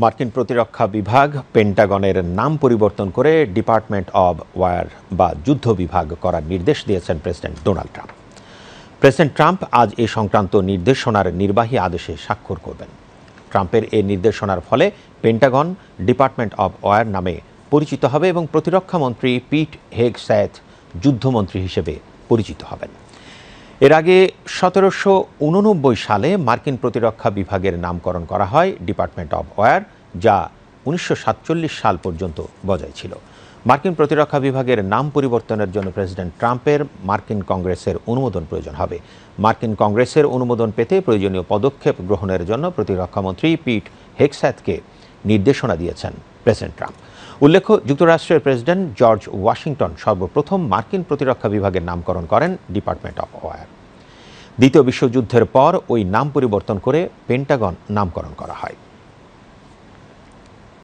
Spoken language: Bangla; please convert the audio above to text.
মার্কিন প্রতিরক্ষা বিভাগ পেন্টাগনের নাম পরিবর্তন করে ডিপার্টমেন্ট অব ওয়ার বা যুদ্ধ বিভাগ করার নির্দেশ দিয়েছেন president Donald Trump. President Trump আজ এ সংক্রান্ত নির্দেশনার নির্বাহী আদেশে স্বাক্ষর করবেন। ট্রাম্পের এই নির্দেশনার ফলে পেন্টাগন ডিপার্টমেন্ট অব ওয়ার নামে পরিচিত হবে এবং প্রতিরক্ষা মন্ত্রী পিট হেগসেথ যুদ্ধমন্ত্রী হিসেবে পরিচিত হবেন। এর আগে ১৭৮৯ সালে মার্কিন প্রতিরক্ষা বিভাগের নামকরণ করা হয় ডিপার্টমেন্ট অব ওয়ার, যা ১৯৪৭ সাল পর্যন্ত বজায় ছিল। মার্কিন প্রতিরক্ষা বিভাগের নাম পরিবর্তনের জন্য প্রেসিডেন্ট ট্রাম্পের মার্কিন কংগ্রেসের অনুমোদন প্রয়োজন হবে। মার্কিন কংগ্রেসের অনুমোদন পেতে প্রয়োজনীয় পদক্ষেপ গ্রহণের জন্য প্রতিরক্ষামন্ত্রী পিট হেগসেথকে নির্দেশনা দিয়েছেন প্রেসিডেন্ট ট্রাম্প। উল্লেখ্য, যুক্তরাষ্ট্রের প্রেসিডেন্ট জর্জ ওয়াশিংটন সর্বপ্রথম মার্কিন প্রতিরক্ষা বিভাগের নামকরণ করেন ডিপার্টমেন্ট অব ওয়ার। দ্বিতীয় বিশ্বযুদ্ধের পর ওই নাম পরিবর্তন করে পেন্টাগন নামকরণ করা হয়।